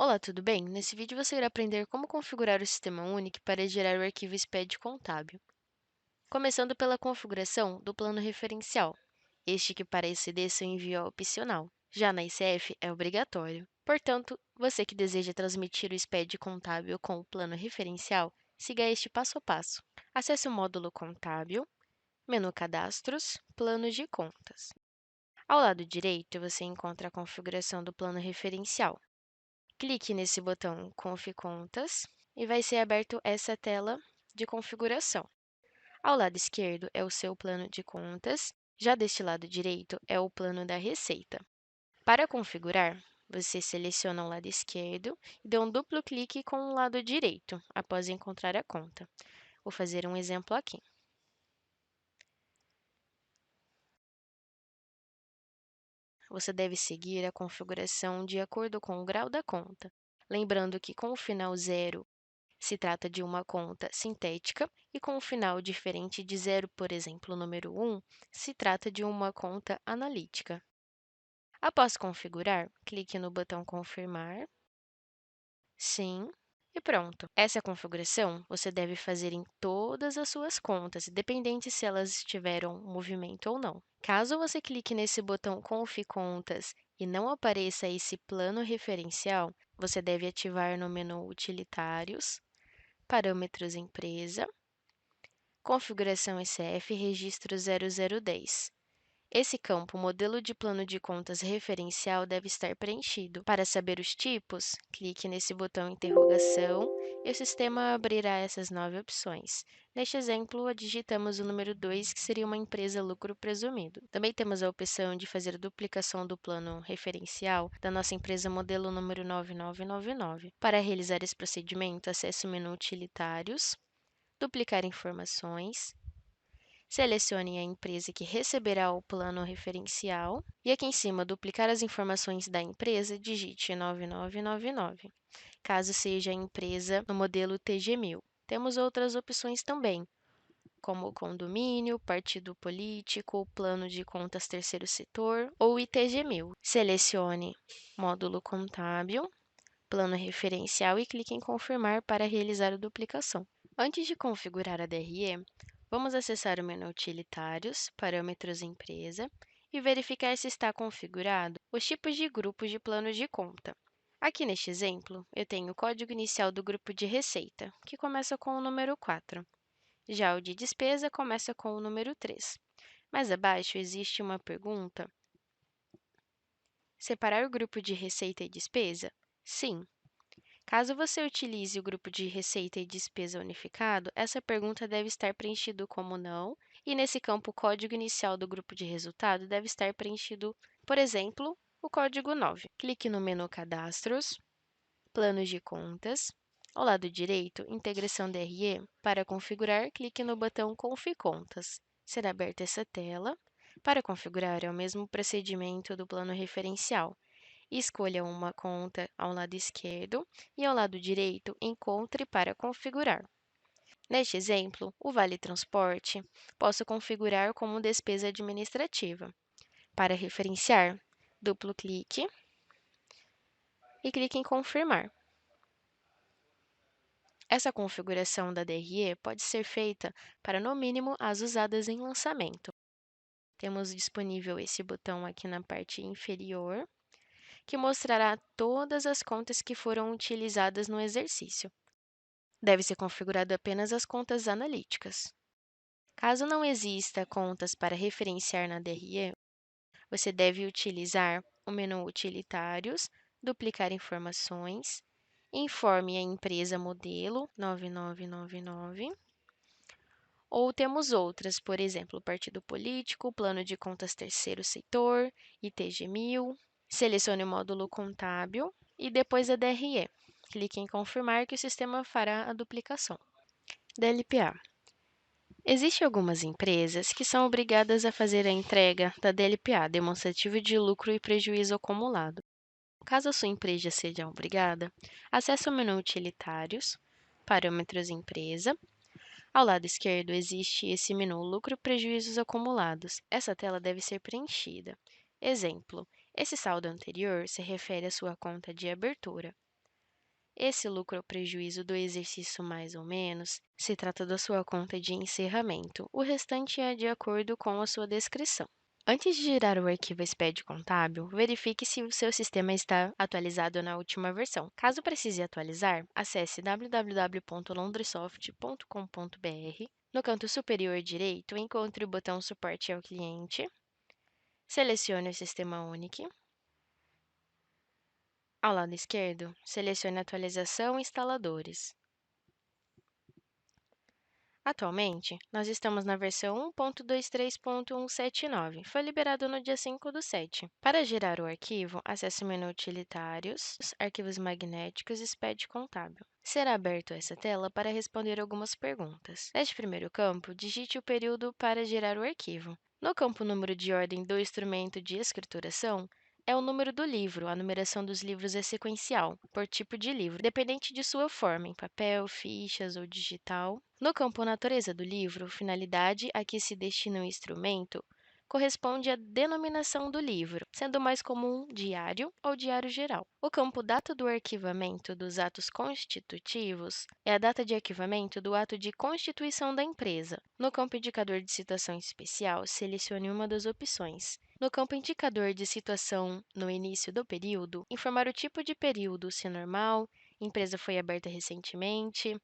Olá, tudo bem? Nesse vídeo você irá aprender como configurar o sistema único para gerar o arquivo SPED contábil. Começando pela configuração do plano referencial. Este que para ECD seu envio é opcional, já na ICF é obrigatório. Portanto, você que deseja transmitir o SPED contábil com o plano referencial, siga este passo a passo. Acesse o módulo Contábil, menu Cadastros, Planos de Contas. Ao lado direito, você encontra a configuração do plano referencial. Clique nesse botão Conf Contas e vai ser aberto essa tela de configuração. Ao lado esquerdo é o seu plano de contas, já deste lado direito é o plano da receita. Para configurar, você seleciona o lado esquerdo e dá um duplo clique com o lado direito, após encontrar a conta. Vou fazer um exemplo aqui. Você deve seguir a configuração de acordo com o grau da conta, lembrando que com o final 0 se trata de uma conta sintética e com um final diferente de zero, por exemplo, o número 1, se trata de uma conta analítica. Após configurar, clique no botão Confirmar, Sim, e pronto. Essa configuração você deve fazer em todas as suas contas, independente se elas tiveram movimento ou não. Caso você clique nesse botão Conf Contas e não apareça esse plano referencial, você deve ativar no menu Utilitários, Parâmetros Empresa, Configuração ICF Registro 0010. Esse campo, Modelo de Plano de Contas Referencial, deve estar preenchido. Para saber os tipos, clique nesse botão Interrogação e o sistema abrirá essas 9 opções. Neste exemplo, digitamos o número 2, que seria uma empresa lucro presumido. Também temos a opção de fazer duplicação do plano referencial da nossa empresa modelo número 9999. Para realizar esse procedimento, acesse o menu Utilitários, Duplicar informações, selecione a empresa que receberá o plano referencial e aqui em cima, duplicar as informações da empresa, digite 9999, caso seja a empresa no modelo TG1000. Temos outras opções também, como condomínio, partido político, plano de contas terceiro setor ou ITG1000. Selecione módulo contábil, plano referencial e clique em confirmar para realizar a duplicação. Antes de configurar a DRE, vamos acessar o menu Utilitários, Parâmetros Empresa e verificar se está configurado os tipos de grupos de planos de conta. Aqui neste exemplo, eu tenho o código inicial do grupo de receita, que começa com o número 4. Já o de despesa começa com o número 3. Mais abaixo existe uma pergunta: separar o grupo de receita e despesa? Sim. Caso você utilize o grupo de receita e despesa unificado, essa pergunta deve estar preenchido como não, e nesse campo, o código inicial do grupo de resultado deve estar preenchido, por exemplo, o código 9. Clique no menu Cadastros, Planos de Contas. Ao lado direito, Integração DRE. Para configurar, clique no botão Conf Contas. Será aberta essa tela. Para configurar, é o mesmo procedimento do plano referencial. Escolha uma conta ao lado esquerdo e ao lado direito, encontre para configurar. Neste exemplo, o Vale Transporte, posso configurar como despesa administrativa. Para referenciar, duplo clique e clique em confirmar. Essa configuração da DRE pode ser feita para, no mínimo, as usadas em lançamento. Temos disponível esse botão aqui na parte inferior, que mostrará todas as contas que foram utilizadas no exercício. Deve ser configurado apenas as contas analíticas. Caso não exista contas para referenciar na DRE, você deve utilizar o menu Utilitários, Duplicar informações, informe a empresa modelo 9999, ou temos outras, por exemplo, partido político, plano de contas terceiro setor, ITG1000. Selecione o módulo contábil e depois a DRE. Clique em confirmar que o sistema fará a duplicação. DLPA. Existem algumas empresas que são obrigadas a fazer a entrega da DLPA, demonstrativo de lucro e prejuízo acumulado. Caso a sua empresa seja obrigada, acesse o menu Utilitários, Parâmetros Empresa. Ao lado esquerdo existe esse menu Lucro e Prejuízos Acumulados. Essa tela deve ser preenchida. Exemplo: esse saldo anterior se refere à sua conta de abertura. Esse lucro ou prejuízo do exercício mais ou menos se trata da sua conta de encerramento. O restante é de acordo com a sua descrição. Antes de girar o arquivo SPED contábil, verifique se o seu sistema está atualizado na última versão. Caso precise atualizar, acesse www.londresoft.com.br. No canto superior direito, encontre o botão Suporte ao cliente. Selecione o Sistema Unique. Ao lado esquerdo, selecione Atualização Instaladores. Atualmente, nós estamos na versão 1.23.179. Foi liberado no dia 5/7. Para gerar o arquivo, acesse o menu Utilitários, Arquivos Magnéticos e SPED Contábil. Será aberto essa tela para responder algumas perguntas. Neste primeiro campo, digite o período para gerar o arquivo. No campo Número de ordem do instrumento de escrituração, é o número do livro. A numeração dos livros é sequencial, por tipo de livro, dependente de sua forma, em papel, fichas ou digital. No campo Natureza do livro, finalidade a que se destina o instrumento, corresponde à denominação do livro, sendo mais comum diário ou diário geral. O campo Data do arquivamento dos atos constitutivos é a data de arquivamento do ato de constituição da empresa. No campo Indicador de situação especial, selecione uma das opções. No campo Indicador de situação no início do período, informar o tipo de período, se é normal, empresa foi aberta recentemente,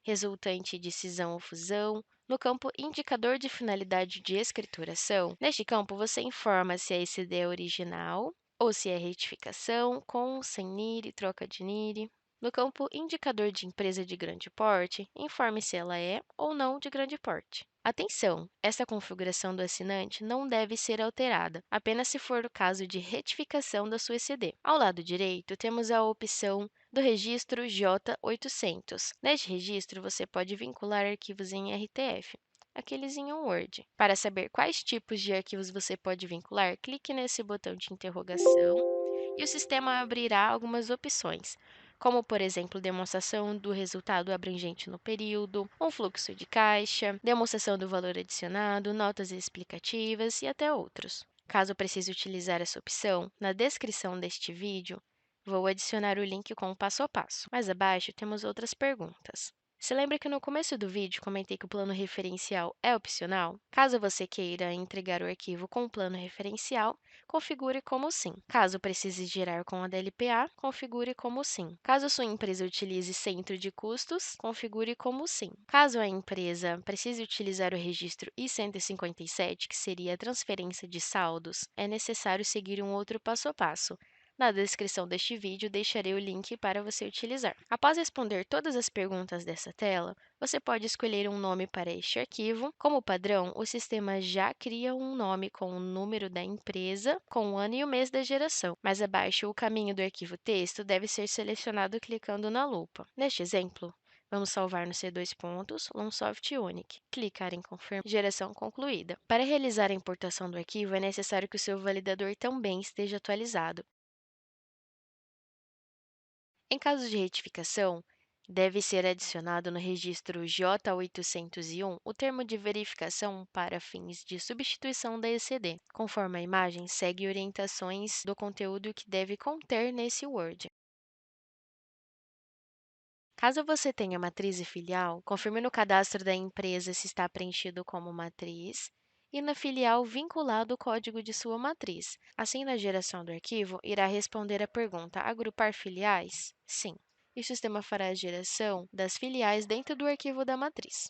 resultante de cisão ou fusão. No campo Indicador de finalidade de escrituração, neste campo você informa se a ECD é original ou se é retificação, com, sem NIRI, troca de NIRI. No campo Indicador de empresa de grande porte, informe se ela é ou não de grande porte. Atenção! Esta configuração do assinante não deve ser alterada, apenas se for o caso de retificação da sua ECD. Ao lado direito, temos a opção do registro J800. Neste registro, você pode vincular arquivos em RTF, aqueles em Word. Para saber quais tipos de arquivos você pode vincular, clique nesse botão de interrogação e o sistema abrirá algumas opções, como, por exemplo, demonstração do resultado abrangente no período, um fluxo de caixa, demonstração do valor adicionado, notas explicativas e até outros. Caso precise utilizar essa opção, na descrição deste vídeo, vou adicionar o link com o passo a passo. Mais abaixo, temos outras perguntas. Se lembra que no começo do vídeo comentei que o plano referencial é opcional? Caso você queira entregar o arquivo com o plano referencial, configure como sim. Caso precise gerar com a DLPA, configure como sim. Caso sua empresa utilize centro de custos, configure como sim. Caso a empresa precise utilizar o registro I-157, que seria a transferência de saldos, é necessário seguir um outro passo a passo. Na descrição deste vídeo, deixarei o link para você utilizar. Após responder todas as perguntas dessa tela, você pode escolher um nome para este arquivo. Como padrão, o sistema já cria um nome com o número da empresa, com o ano e o mês da geração. Mais abaixo, o caminho do arquivo texto deve ser selecionado clicando na lupa. Neste exemplo, vamos salvar no C2 pontos, Longsoft Unique. Clicar em Confirmar, geração concluída. Para realizar a importação do arquivo, é necessário que o seu validador também esteja atualizado. Em caso de retificação, deve ser adicionado no registro J801 o termo de verificação para fins de substituição da ECD. Conforme a imagem, segue orientações do conteúdo que deve conter nesse Word. Caso você tenha matriz e filial, confirme no cadastro da empresa se está preenchido como matriz e na filial vinculado o código de sua matriz. Assim, na geração do arquivo, irá responder a pergunta: agrupar filiais? Sim. E o sistema fará a geração das filiais dentro do arquivo da matriz.